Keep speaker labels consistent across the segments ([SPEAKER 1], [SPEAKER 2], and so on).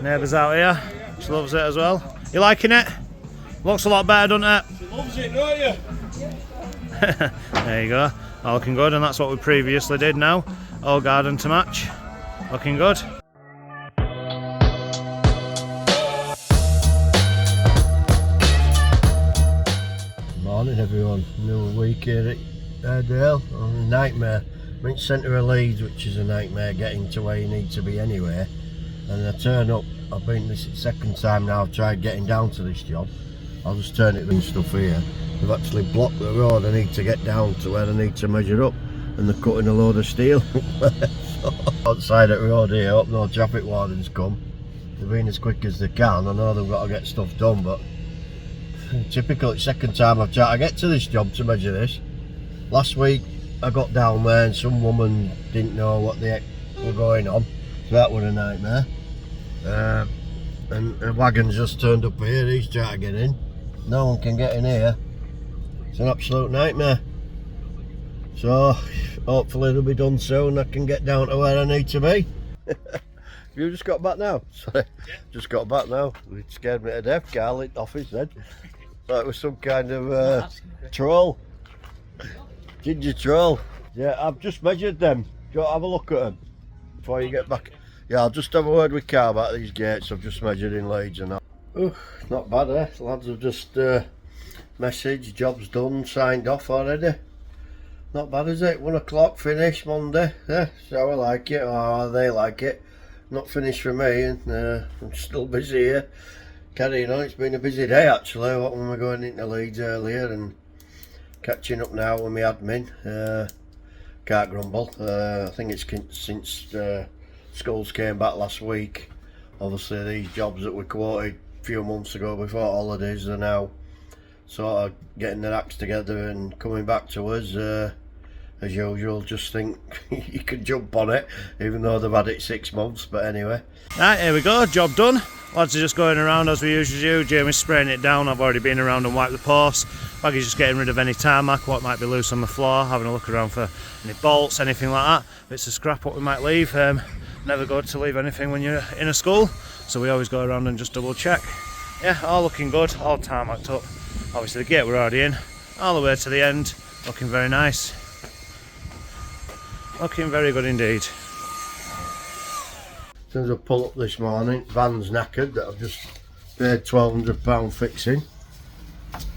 [SPEAKER 1] Neighbours out here. She loves it as well. You liking it? Looks a lot better, doesn't it?
[SPEAKER 2] She loves it, don't you?
[SPEAKER 1] There you go. All looking good, and that's what we previously did now. All garden to match. Looking good.
[SPEAKER 3] Morning everyone, new week here at Airedale. Nightmare. I'm in centre of Leeds, which is a nightmare getting to where you need to be anyway. And I turn up, I've been this second time now I've tried getting down to this job. I'll just turn it and stuff here. They've actually blocked the road. I need to get down to where I need to measure up, and they're cutting a load of steel. So, outside at road here, hope no traffic wardens come. They're being as quick as they can. I know they've got to get stuff done, but typical, it's second time I've tried to get to this job to measure this. Last week I got down there and some woman didn't know what the heck were going on, so that was a nightmare. And a wagon's just turned up here, he's trying to get in. No one can get in here. It's an absolute nightmare. So hopefully it'll be done soon. I can get down to where I need to be. You just got back now? Sorry, yeah. Just got back now. It scared me to death. Carl lit off his head. Like it was some kind of troll. Ginger troll. Yeah, I've just measured them. Go have a look at them before you get back. Yeah, I'll just have a word with Carl about these gates. I've just measured in Leeds and that. Oh, not bad, eh? The lads have just messaged, job's done, signed off already. Not bad, is it? 1 o'clock, finish Monday. Yeah, so I like it, or they like it. Not finished for me, and I'm still busy here. Carrying on, it's been a busy day actually. What when we're going into Leeds earlier and catching up now with my admin. Can't grumble. I think it's since schools came back last week. Obviously these jobs that we quoted a few months ago before holidays are now sort of getting their acts together and coming back to us. As usual, just think you can jump on it, even though they've had it 6 months, but anyway.
[SPEAKER 1] Right, here we go, job done. Lads are just going around as we usually do. Jamie's spraying it down. I've already been around and wiped the posts. Baggy's just getting rid of any tarmac, what might be loose on the floor, having a look around for any bolts, anything like that. Bits of scrap, what we might leave. Never good to leave anything when you're in a school, so we always go around and just double check. Yeah, all looking good, all tarmacked up. Obviously the gate we're already in, all the way to the end, looking very nice. Looking very good indeed.
[SPEAKER 3] As soon as I pull up this morning, van's knackered that I've just paid £1,200 fixing.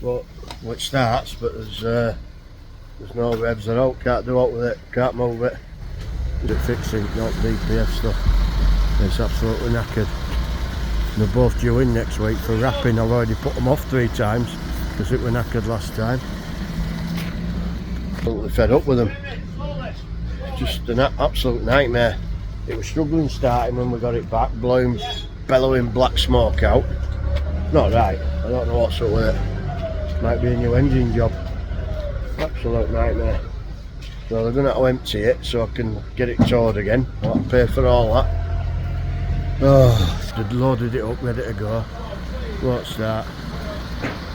[SPEAKER 3] But which starts, but there's no revs or out, can't do out with it, can't move it. Is it fixing, not DPF stuff. It's absolutely knackered. And they're both due in next week for wrapping. I've already put them off 3 times because it were knackered last time. Totally fed up with them. Just an absolute nightmare. It was struggling starting when we got it back, bellowing black smoke out. Not right, I don't know what's up with it. Might be a new engine job. Absolute nightmare. So they're going to have to empty it so I can get it towed again. I'll have to pay for all that. Oh, they'd loaded it up, ready to go. Won't start.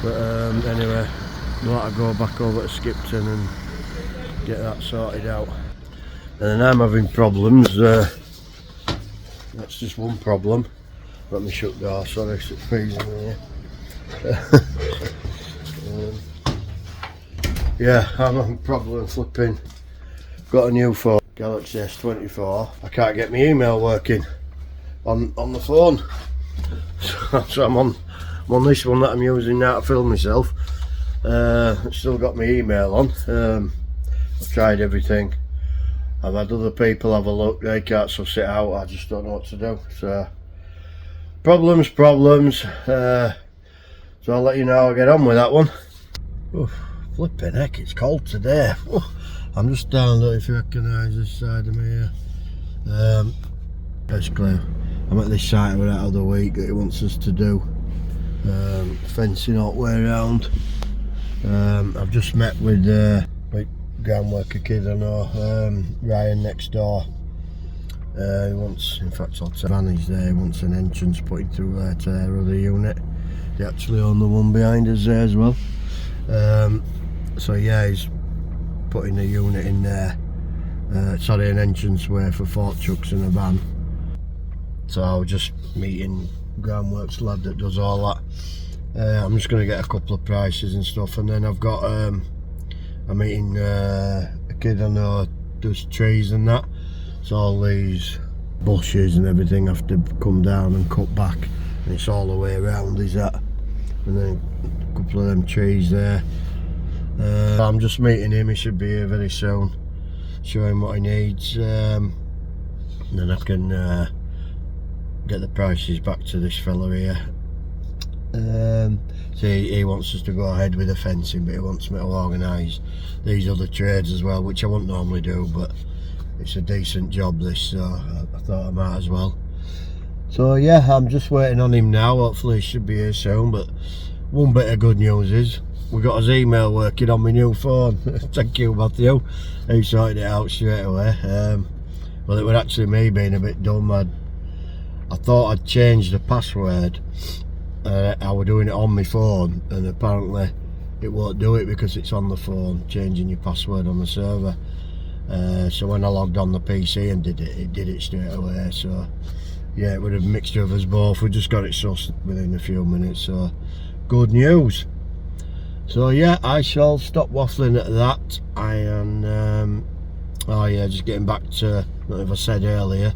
[SPEAKER 3] But anyway, I'll have to go back over to Skipton and get that sorted out. And I'm having problems. That's just one problem. Let me shut the door, sorry, it's freezing here. Yeah, I'm having problems flipping. Got a new phone, Galaxy S24. I can't get my email working on the phone. So I'm on this one that I'm using now to film myself. I've still got my email on. I've tried everything. I've had other people have a look, they can't suss it out, I just don't know what to do. So, problems. So I'll let you know how I get on with that one. Oof, flipping heck, it's cold today. Oof, I'm just down there if you recognise this side of me here. Basically, I'm at this site we're out of the week that he wants us to do. Fencing all the way around. I've just met with ground worker kid I know, Ryan next door. He wants, in fact I'll tell Van he's there, he wants an entrance putting through there to their other unit. They actually own the one behind us there as well. So yeah, he's putting a unit in there, sorry, an entrance way for fork trucks and a van. So I was just meeting groundworks lad that does all that. I'm just going to get a couple of prices and stuff, and then I've got I'm meeting a kid I know does trees and that, so all these bushes and everything have to come down and cut back, and it's all the way around is that, and then a couple of them trees there. I'm just meeting him, he should be here very soon, show him what he needs, and then I can get the prices back to this fella here. So he wants us to go ahead with the fencing, but he wants me to organise these other trades as well, which I wouldn't normally do, but it's a decent job this, so I thought I might as well. So yeah, I'm just waiting on him now, hopefully he should be here soon. But one bit of good news is we got his email working on my new phone. Thank you, Matthew, he sorted it out straight away. Well, it was actually me being a bit dumb. I thought I'd changed the password. I was doing it on my phone, and apparently it won't do it because it's on the phone, changing your password on the server. So when I logged on the PC and did it, it did it straight away. So yeah, it was a mixture of us both. We just got it sussed within a few minutes, so good news. So yeah, I shall stop waffling at that. I am oh yeah, just getting back to, I don't know if I said earlier,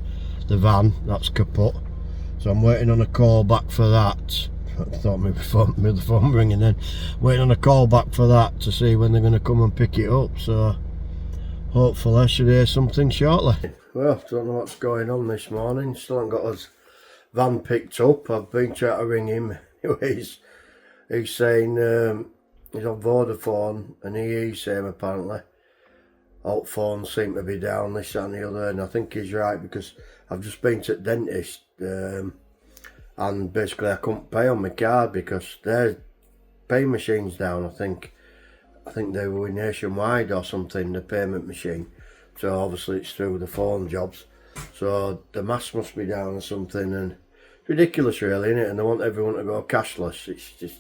[SPEAKER 3] the van, that's kaput. So I'm waiting on a call back for that. I thought maybe the phone ringing then. Waiting on a call back for that to see when they're going to come and pick it up. So hopefully I should hear something shortly. Well, don't know what's going on this morning. Still haven't got his van picked up. I've been trying to ring him. Anyways, he's saying he's on Vodafone, and he's saying apparently alt phones seem to be down, this and the other, and I think he's right, because I've just been to the dentist and basically I couldn't pay on my card because their pay machine's down. I think they were nationwide or something, the payment machine, so obviously it's through the phone jobs, so the mask must be down or something, and it's ridiculous really, isn't it? And they want everyone to go cashless. It's just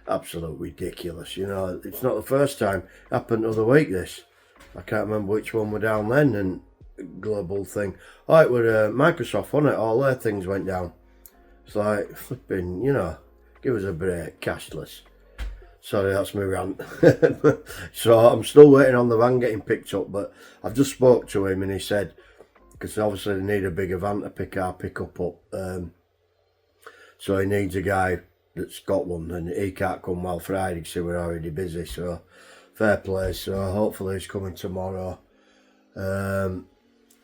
[SPEAKER 3] absolute ridiculous, you know. It's not the first time. It happened the other week, this. I can't remember which one were down then, and global thing. Oh, it was Microsoft, wasn't it? All their things went down. It's like, flipping, you know, give us a break, cashless. Sorry, that's my rant. So I'm still waiting on the van getting picked up, but I've just spoke to him and he said, because obviously they need a bigger van to pick our pickup up, so he needs a guy that's got one, and he can't come while Friday because we're already busy, so fair play. So hopefully he's coming tomorrow.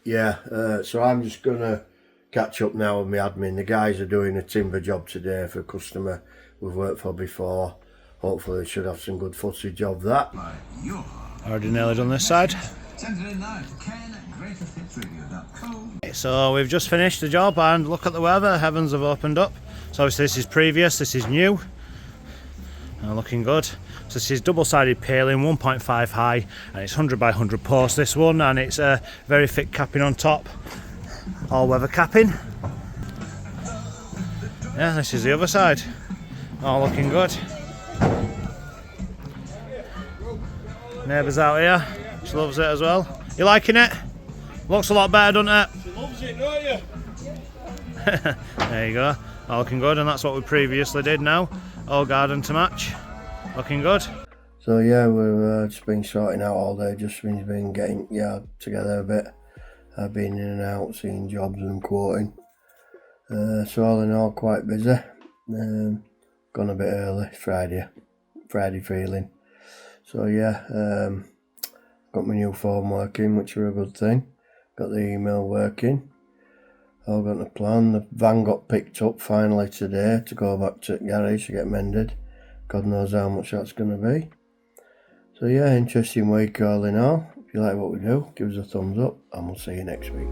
[SPEAKER 3] Yeah, so I'm just gonna catch up now with my admin. The guys are doing a timber job today for a customer we've worked for before. Hopefully we should have some good footage of that.
[SPEAKER 1] Already nearly done this side. So we've just finished the job, and look at the weather, heavens have opened up. So obviously this is previous, this is new, looking good. So this is double-sided paling, 1.5 high, and it's 100 by 100 post, this one, and it's a very thick capping on top, all-weather capping. Yeah, this is the other side, all looking good. Neighbours out here, she loves it as well. You liking it? Looks a lot better, doesn't it?
[SPEAKER 3] She loves it, don't you?
[SPEAKER 1] There you go, all looking good, and that's what we previously did now. All garden to match, looking good.
[SPEAKER 3] So yeah, we've just been sorting out all day, just been getting together a bit. I've been in and out, seeing jobs and quoting. So all in all, quite busy. Gone a bit early, Friday feeling. So yeah, got my new phone working, which are a good thing. Got the email working. All got the plan. The van got picked up finally today to go back to the garage to get mended. God knows how much that's going to be. So yeah, interesting week all in all. If you like what we do, give us a thumbs up, and we'll see you next week.